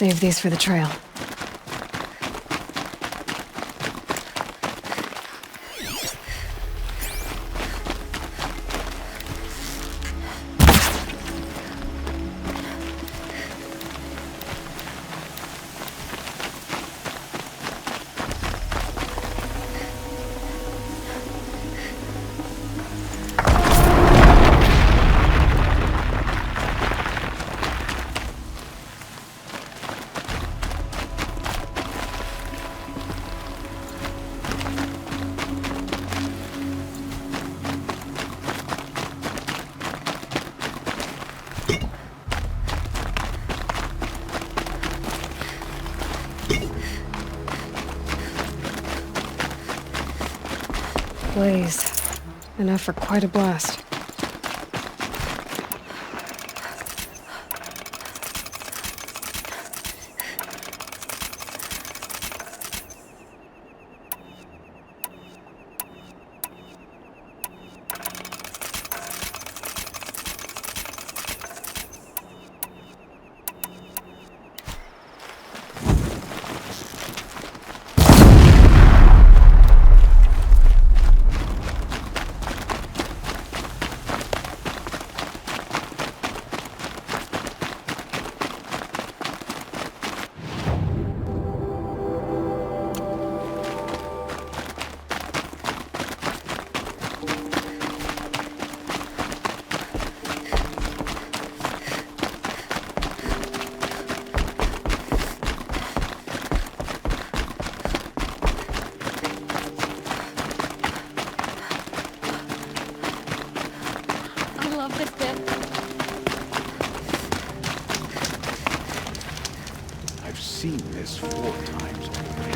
save these for the trail. Blaze. Enough for quite a blast. Seen this 4 times already.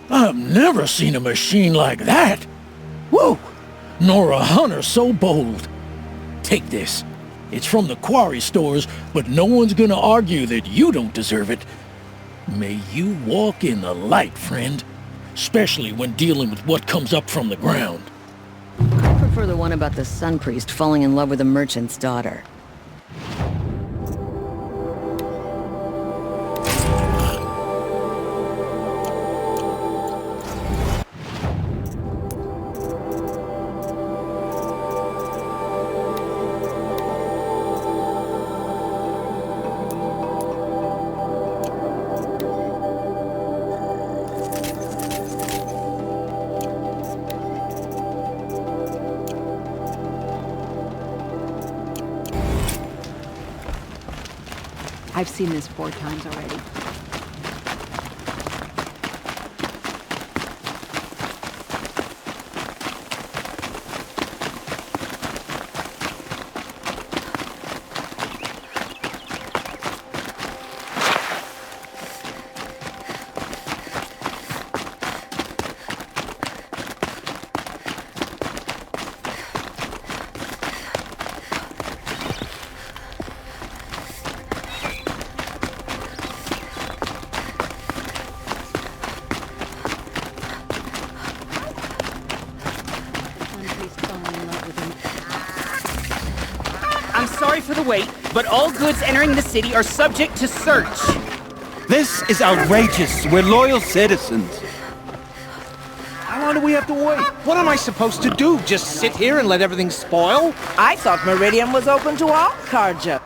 I've never seen a machine like that! Whoa! Nor a hunter so bold. Take this. It's from the quarry stores, but no one's gonna argue that you don't deserve it. May you walk in the light, friend. Especially when dealing with what comes up from the ground. I prefer the one about the sun priest falling in love with a merchant's daughter. I've seen this 4 times already. I'm sorry for the wait, but all goods entering the city are subject to search. This is outrageous. We're loyal citizens. How long do we have to wait? What am I supposed to do? Just sit here and let everything spoil? I thought Meridian was open to all Carja.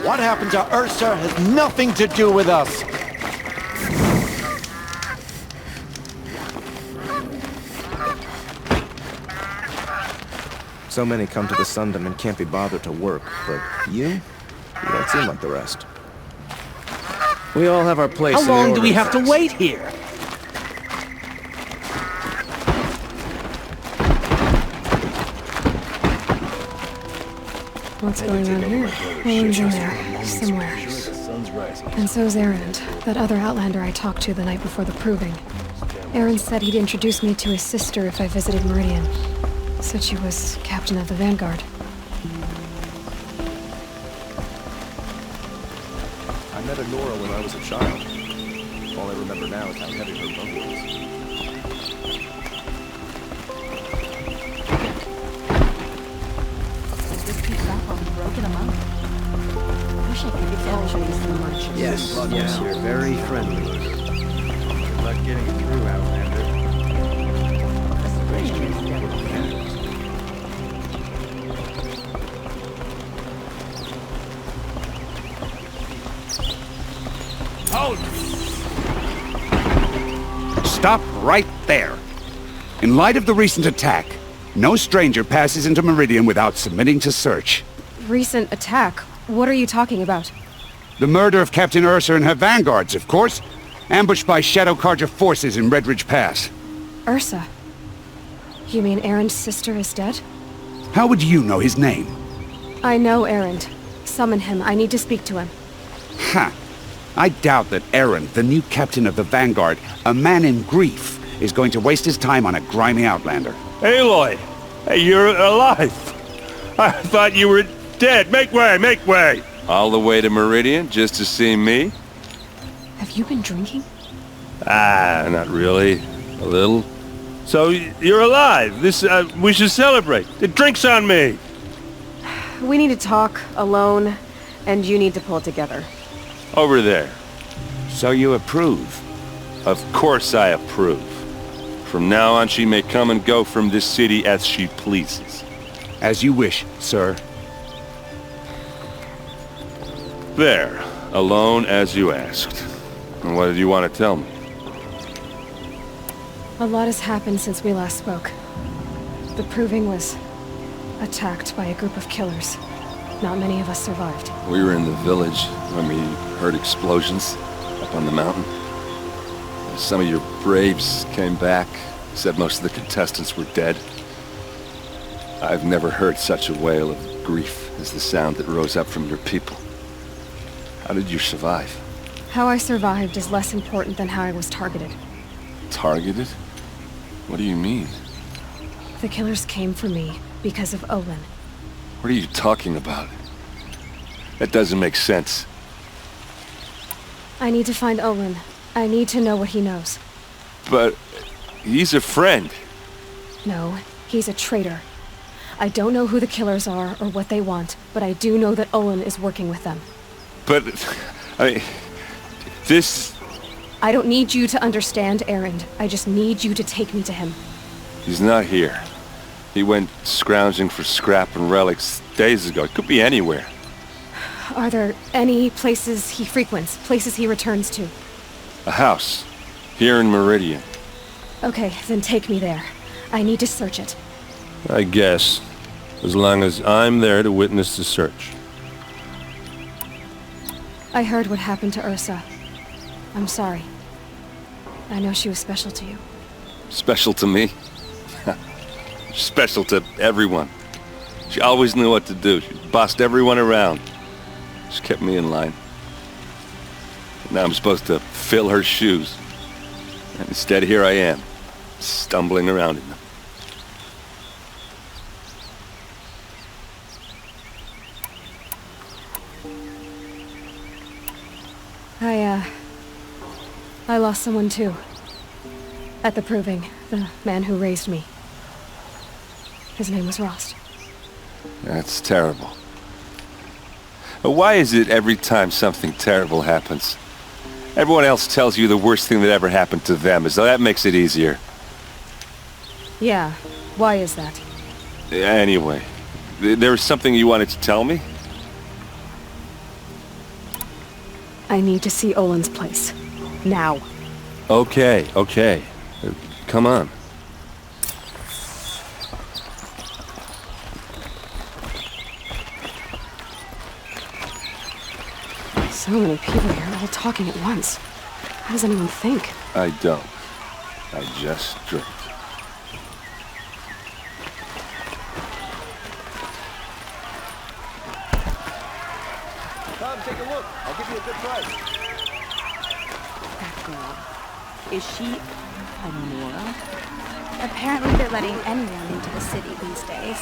What happened to Ursa has nothing to do with us. So many come to the Sundom and can't be bothered to work, but you don't seem like the rest. We all have our place. How long do we have to wait here? What's going on here? Owen's in there, somewhere. And so's Aaron, that other Outlander I talked to the night before the proving. Aaron said he'd introduce me to his sister if I visited Meridian. Said she was captain of the Vanguard. I met Nora when I was a child. All I remember now is how heavy her boat was. Yes, you're very friendly. Good luck getting through, Outlander. Stop right there. In light of the recent attack, no stranger passes into Meridian without submitting to search. Recent attack? What are you talking about? The murder of Captain Ursa and her vanguards, of course. Ambushed by Shadow Carja forces in Redridge Pass. Ursa? You mean Erend's sister is dead? How would you know his name? I know Erend. Summon him. I need to speak to him. Ha! I doubt that Erend, the new captain of the Vanguard, a man in grief, is going to waste his time on a grimy outlander. Aloy! Hey, you're alive! I thought you were dead! Make way! Make way! All the way to Meridian just to see me? Have you been drinking? Ah, not really. A little. So, you're alive! We should celebrate! The drink's on me! We need to talk, alone, and you need to pull it together. Over there. So you approve? Of course I approve. From now on, she may come and go from this city as she pleases. As you wish, sir. There. Alone as you asked. And what did you want to tell me? A lot has happened since we last spoke. The Proving was attacked by a group of killers. Not many of us survived. We were in the village when we heard explosions up on the mountain. Some of your braves came back, said most of the contestants were dead. I've never heard such a wail of grief as the sound that rose up from your people. How did you survive? How I survived is less important than how I was targeted. Targeted? What do you mean? The killers came for me because of Olin. What are you talking about? That doesn't make sense. I need to find Olin. I need to know what he knows. But he's a friend. No, he's a traitor. I don't know who the killers are or what they want, but I do know that Olin is working with them. But, this... I don't need you to understand, Erend. I just need you to take me to him. He's not here. He went scrounging for scrap and relics days ago. It could be anywhere. Are there any places he frequents, places he returns to? A house. Here in Meridian. Okay, then take me there. I need to search it. I guess. As long as I'm there to witness the search. I heard what happened to Ursa. I'm sorry. I know she was special to you. Special to me? Special to everyone. She always knew what to do. She bossed everyone around. She kept me in line. Now I'm supposed to fill her shoes. And instead, here I am, stumbling around in them. I lost someone too. At the Proving, the man who raised me. His name was Rost. That's terrible. But why is it every time something terrible happens, everyone else tells you the worst thing that ever happened to them, as though that makes it easier? Yeah, why is that? Anyway, there was something you wanted to tell me? I need to see Olin's place. Now. Okay. Come on. So many people here, all talking at once. How does anyone think? I don't. I just drink. Come, take a look. I'll give you a good price. That girl. Is she a Nora? Apparently they're letting anyone into the city these days.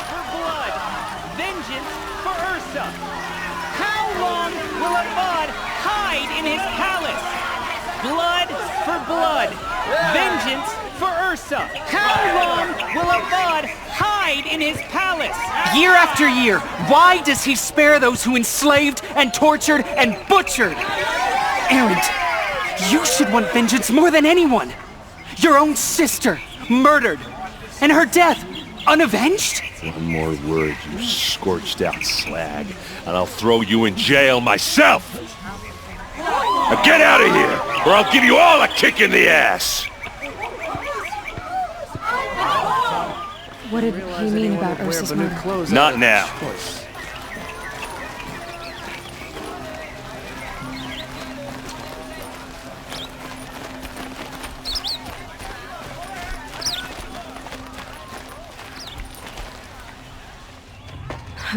For blood! Vengeance for Ursa! How long will Avad hide in his palace? Blood for blood! Vengeance for Ursa! How long will Avad hide in his palace? Year after year, why does he spare those who enslaved and tortured and butchered? Erend, you should want vengeance more than anyone. Your own sister, murdered, and her death, unavenged? One more word, you scorched out slag, and I'll throw you in jail myself! Now get out of here, or I'll give you all a kick in the ass! What did he mean about Ursa's murder? Not now.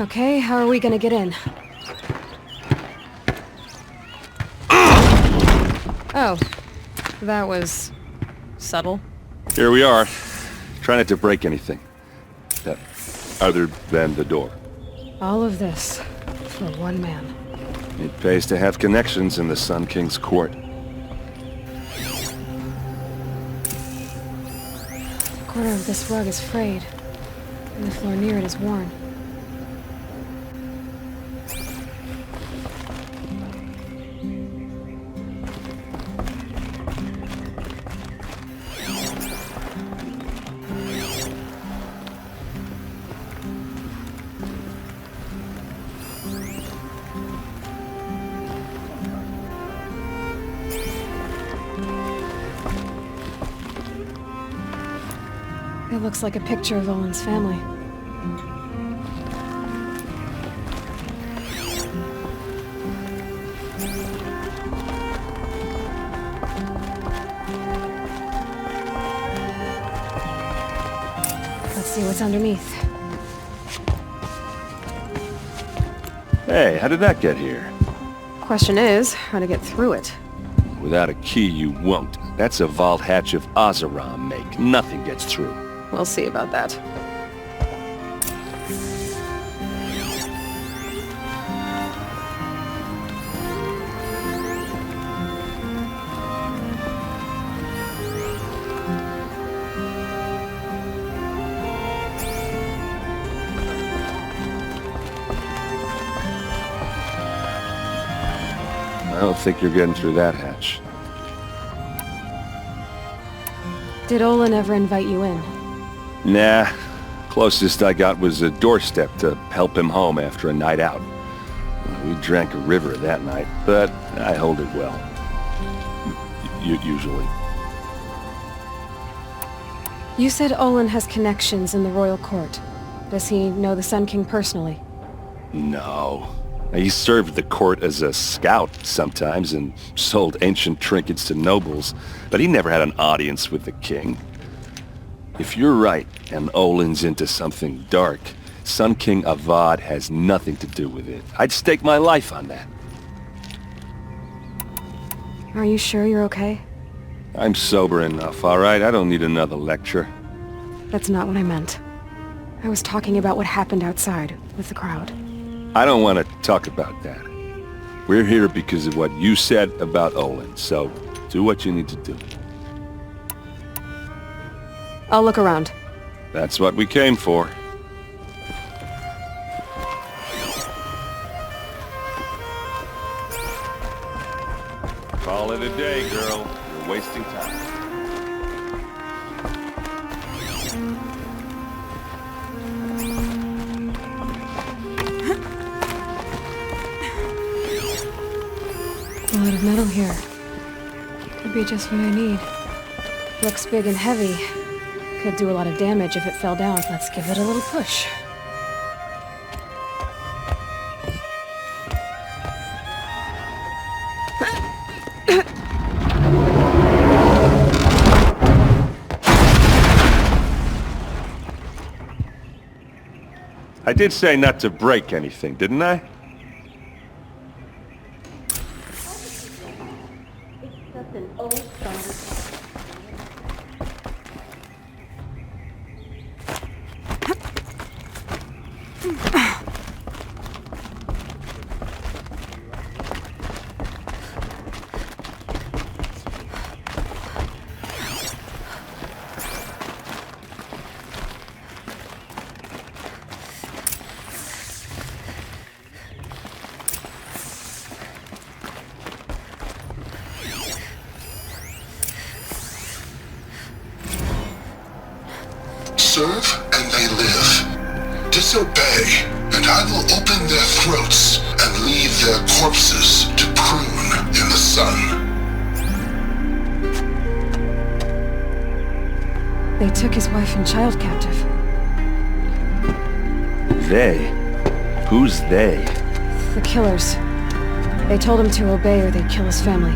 Okay, how are we gonna get in? Oh, that was subtle. Here we are. Try not to break anything. Other than the door. All of this for one man. It pays to have connections in the Sun King's court. A corner of this rug is frayed, and the floor near it is worn. It looks like a picture of Olin's family. Let's see what's underneath. Hey, how did that get here? Question is, how to get through it. Without a key, you won't. That's a vault hatch of Oseram make. Nothing gets through. We'll see about that. I don't think you're getting through that hatch. Did Olin ever invite you in? Nah. Closest I got was a doorstep to help him home after a night out. We drank a river that night, but I hold it well. Usually. You said Olin has connections in the royal court. Does he know the Sun King personally? No. He served the court as a scout sometimes and sold ancient trinkets to nobles, but he never had an audience with the king. If you're right, and Olin's into something dark, Sun King Avad has nothing to do with it. I'd stake my life on that. Are you sure you're okay? I'm sober enough, all right? I don't need another lecture. That's not what I meant. I was talking about what happened outside, with the crowd. I don't want to talk about that. We're here because of what you said about Olin, so do what you need to do. I'll look around. That's what we came for. Call it a day, girl. You're wasting time. A lot of metal here. Could be just what I need. Looks big and heavy. Could do a lot of damage if it fell down. Let's give it a little push. I did say not to break anything, didn't I? Serve and they live. Disobey, and I will open their throats and leave their corpses to prune in the sun. They took his wife and child captive. They? Who's they? The killers. They told him to obey or they'd kill his family.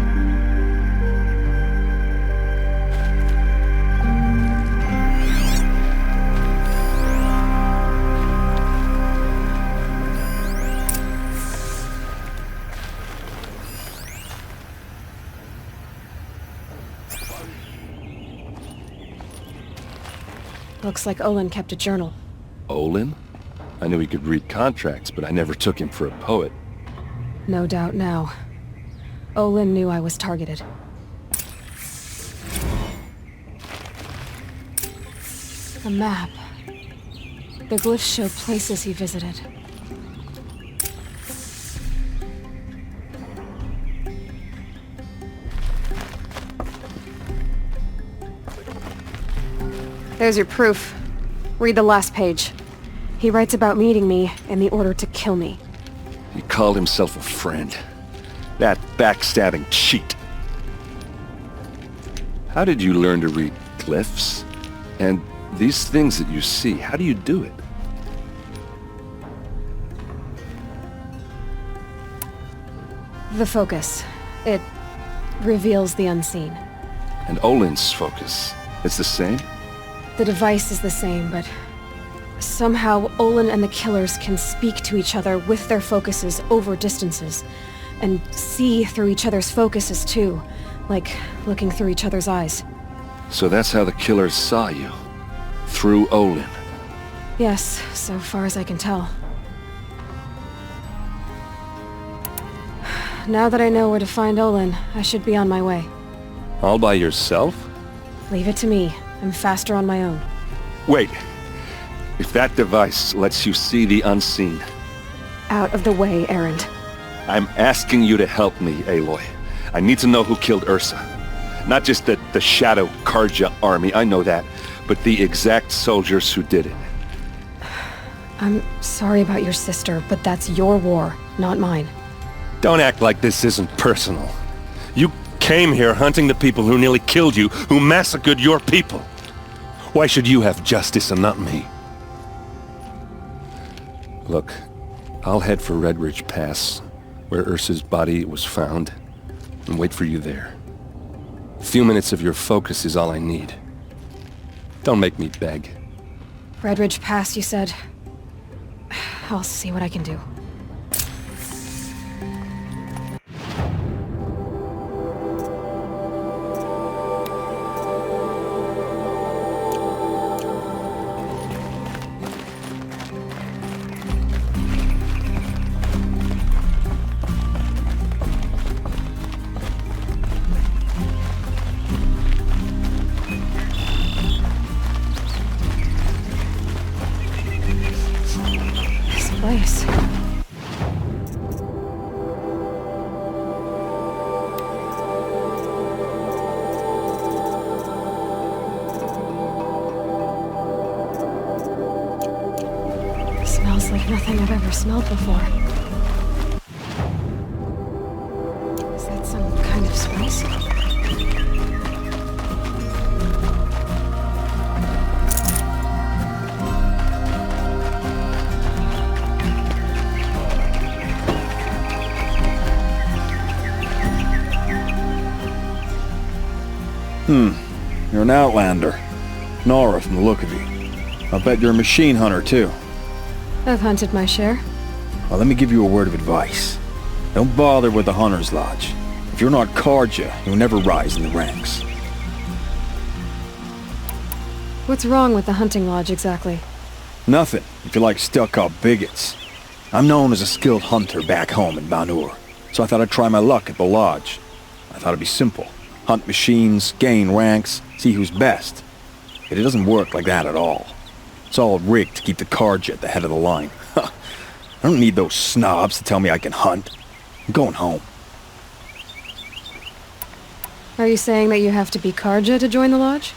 Looks like Olin kept a journal. Olin? I knew he could read contracts, but I never took him for a poet. No doubt now. Olin knew I was targeted. A map. The glyphs show places he visited. There's your proof. Read the last page. He writes about meeting me and the order to kill me. He called himself a friend. That backstabbing cheat. How did you learn to read glyphs? And these things that you see, how do you do it? The focus. It reveals the unseen. And Olin's focus, it's the same? The device is the same, but somehow Olin and the killers can speak to each other with their focuses over distances, and see through each other's focuses too, like looking through each other's eyes. So that's how the killers saw you? Through Olin? Yes, so far as I can tell. Now that I know where to find Olin, I should be on my way. All by yourself? Leave it to me. I'm faster on my own. Wait. If that device lets you see the unseen... Out of the way, Erend. I'm asking you to help me, Aloy. I need to know who killed Ursa. Not just the Shadow Karja army, I know that, but the exact soldiers who did it. I'm sorry about your sister, but that's your war, not mine. Don't act like this isn't personal. You came here hunting the people who nearly killed you, who massacred your people. Why should you have justice and not me? Look, I'll head for Red Ridge Pass, where Ursa's body was found, and wait for you there. A few minutes of your focus is all I need. Don't make me beg. Red Ridge Pass, you said? I'll see what I can do. Place. Smells like nothing I've ever smelled before. Is that some kind of spice? You're an outlander. Nora from the look of you. I'll bet you're a machine hunter, too. I've hunted my share. Well, let me give you a word of advice. Don't bother with the Hunter's Lodge. If you're not Karja, you'll never rise in the ranks. What's wrong with the hunting lodge, exactly? Nothing, if you like stuck-up bigots. I'm known as a skilled hunter back home in Banur, so I thought I'd try my luck at the lodge. I thought it'd be simple. Hunt machines, gain ranks, see who's best. But it doesn't work like that at all. It's all rigged to keep the Karja at the head of the line. I don't need those snobs to tell me I can hunt. I'm going home. Are you saying that you have to be Karja to join the lodge?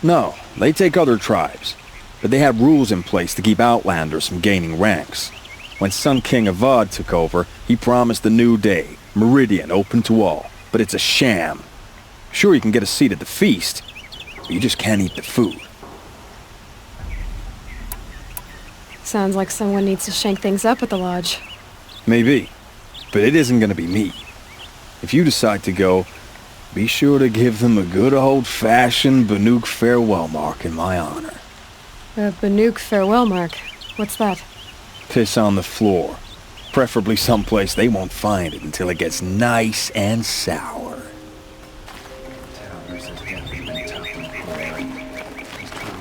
No, they take other tribes. But they have rules in place to keep outlanders from gaining ranks. When Sun King Avad took over, he promised a new day, Meridian open to all. But it's a sham. Sure, you can get a seat at the feast, but you just can't eat the food. Sounds like someone needs to shake things up at the lodge. Maybe, but it isn't gonna be me. If you decide to go, be sure to give them a good old-fashioned Banuk farewell mark in my honor. A Banuk farewell mark? What's that? Piss on the floor. Preferably someplace they won't find it until it gets nice and sour.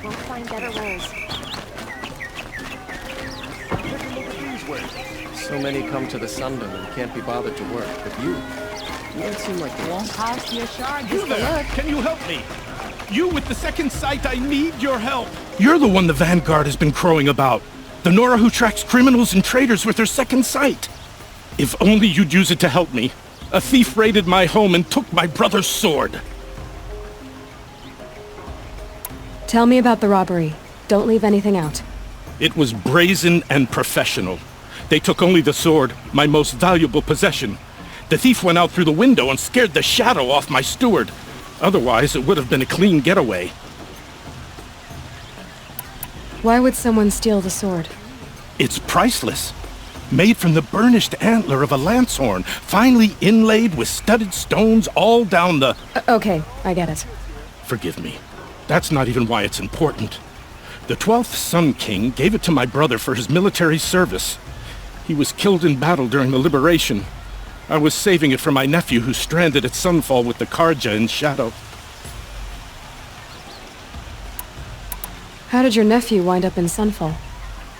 We'll find better ways. So many come to the Sundom and can't be bothered to work, but you don't seem like the Won't cost you a shard You just to there! look. Can you help me? You with the second sight, I need your help. You're the one the Vanguard has been crowing about. The Nora who tracks criminals and traitors with her second sight. If only you'd use it to help me. A thief raided my home and took my brother's sword. Tell me about the robbery. Don't leave anything out. It was brazen and professional. They took only the sword, my most valuable possession. The thief went out through the window and scared the shadow off my steward. Otherwise, it would have been a clean getaway. Why would someone steal the sword? It's priceless. Made from the burnished antler of a lancehorn, finely inlaid with studded stones all down the... Okay, I get it. Forgive me. That's not even why it's important. The 12th Sun King gave it to my brother for his military service. He was killed in battle during the liberation. I was saving it for my nephew who's stranded at Sunfall with the Karja in Shadow. How did your nephew wind up in Sunfall?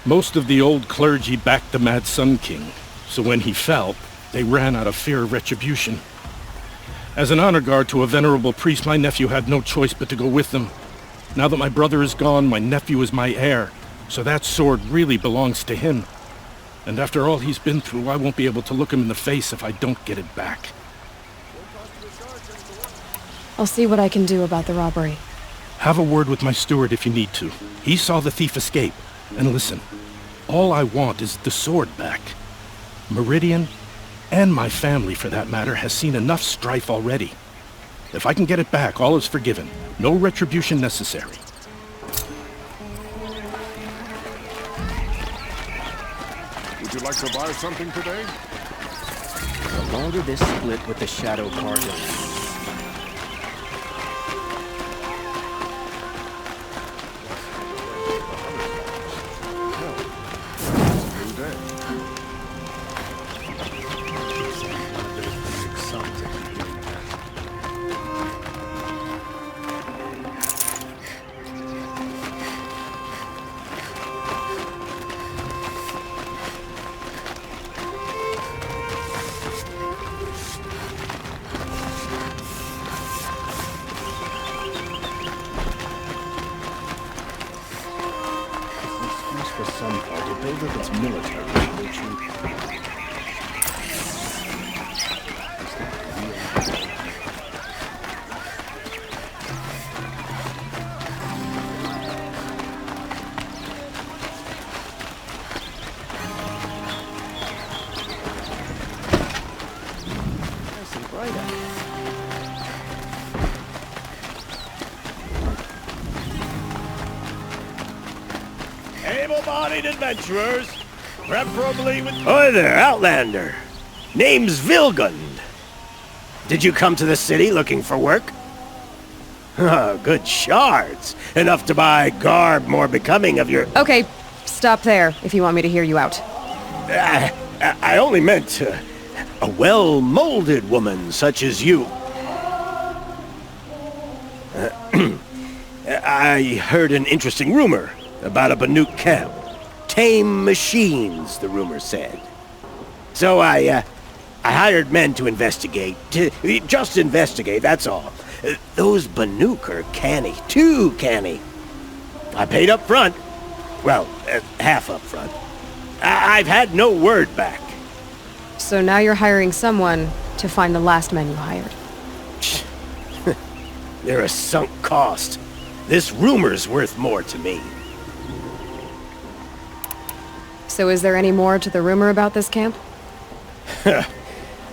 Most of the old clergy backed the Mad Sun King, so when he fell, they ran out of fear of retribution. As an honor guard to a venerable priest, my nephew had no choice but to go with them. Now that my brother is gone, my nephew is my heir, so that sword really belongs to him. And after all he's been through, I won't be able to look him in the face if I don't get it back. I'll see what I can do about the robbery. Have a word with my steward if you need to. He saw the thief escape. And listen, all I want is the sword back. Meridian, and my family for that matter, has seen enough strife already. If I can get it back, all is forgiven. No retribution necessary. Would you like to buy something today? The longer this split with the Shadow Karja. For Sunfall to build up its military, don't you? Nice and bright out. Able-bodied adventurers, preferably with... Hi there, Outlander. Name's Vilgund. Did you come to the city looking for work? Good shards. Enough to buy garb more becoming of your... Okay, stop there if you want me to hear you out. I only meant a well-molded woman such as you. I heard an interesting rumor. about a Banuk camp. Tame machines, the rumor said. So I hired men to investigate. Just investigate, that's all. Those Banuk are canny. Too canny. I paid up front. Well, half up front. I've had no word back. So now you're hiring someone to find the last men you hired. They're a sunk cost. This rumor's worth more to me. So is there any more to the rumor about this camp? The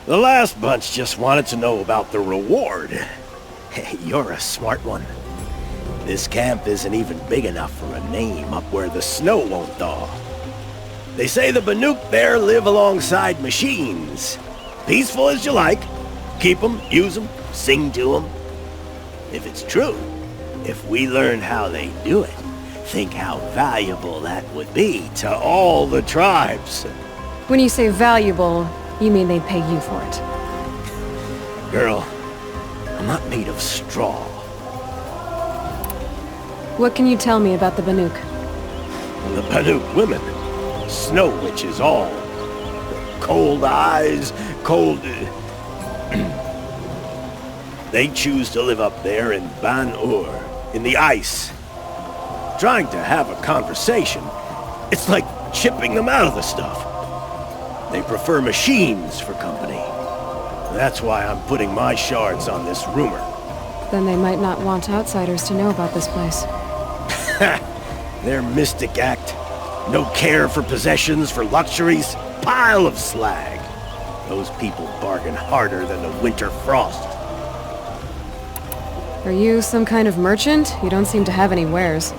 last bunch just wanted to know about the reward. Hey, you're a smart one. This camp isn't even big enough for a name up where the snow won't thaw. They say the Banuk there live alongside machines. Peaceful as you like. Keep them, use them, sing to them. If it's true, if we learn how they do it, think how valuable that would be to all the tribes. When you say valuable, you mean they'd pay you for it. Girl, I'm not made of straw. What can you tell me about the Banuk? The Banuk women. Snow witches all. Cold eyes, cold... They choose to live up there in Ban-Ur, in the ice. Trying to have a conversation, it's like chipping them out of the stuff. They prefer machines for company. That's why I'm putting my shards on this rumor. Then they might not want outsiders to know about this place. Their mystic act. No care for possessions, for luxuries. Pile of slag. Those people bargain harder than the winter frost. Are you some kind of merchant? You don't seem to have any wares.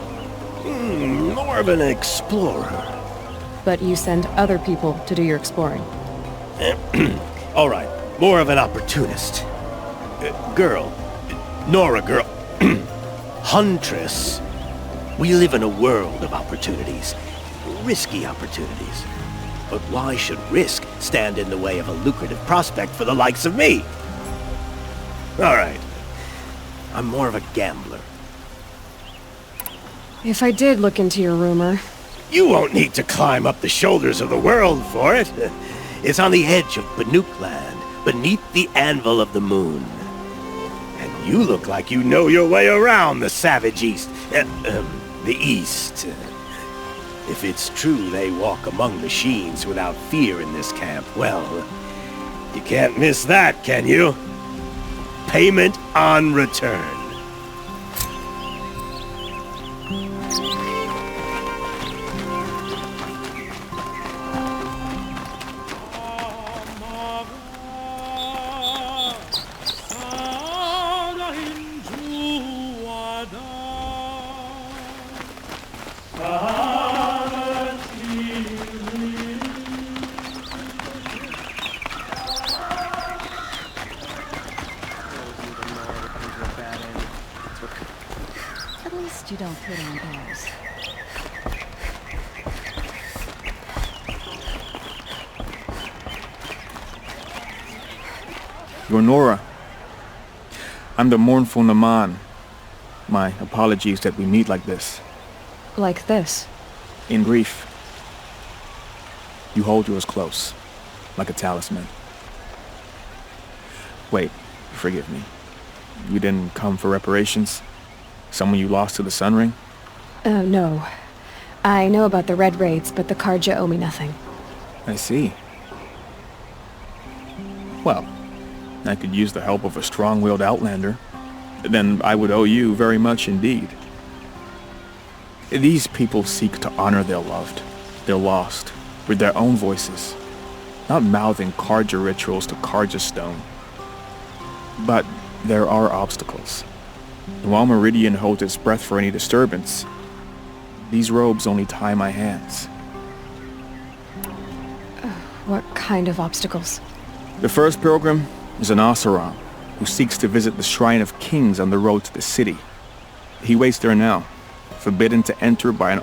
More of an explorer. But you send other people to do your exploring. All right, more of an opportunist. Girl. Nora girl. Huntress. We live in a world of opportunities. Risky opportunities. But why should risk stand in the way of a lucrative prospect for the likes of me? All right. I'm more of a gambler. If I did look into your rumor... You won't need to climb up the shoulders of the world for it. It's on the edge of Banuk land, beneath the anvil of the moon. And you look like you know your way around the savage east. The east. If it's true they walk among machines without fear in this camp, well, you can't miss that, can you? Payment on return. At least you don't put on airs. You're Nora. I'm the mournful Naman. My apologies that we meet like this. Like this? In grief. You hold yours close, like a talisman. Wait, forgive me. You didn't come for reparations? Someone you lost to the Sun Ring? No. I know about the Red Raids, but the Karja owe me nothing. I see. Well, I could use the help of a strong-willed outlander. Then I would owe you very much indeed. These people seek to honor their loved, their lost, with their own voices, not mouthing Karja rituals to Karja stone. But there are obstacles. And while Meridian holds its breath for any disturbance, these robes only tie my hands. What kind of obstacles? The first pilgrim is an Oseram who seeks to visit the Shrine of Kings on the road to the city. He waits there now, forbidden to enter by an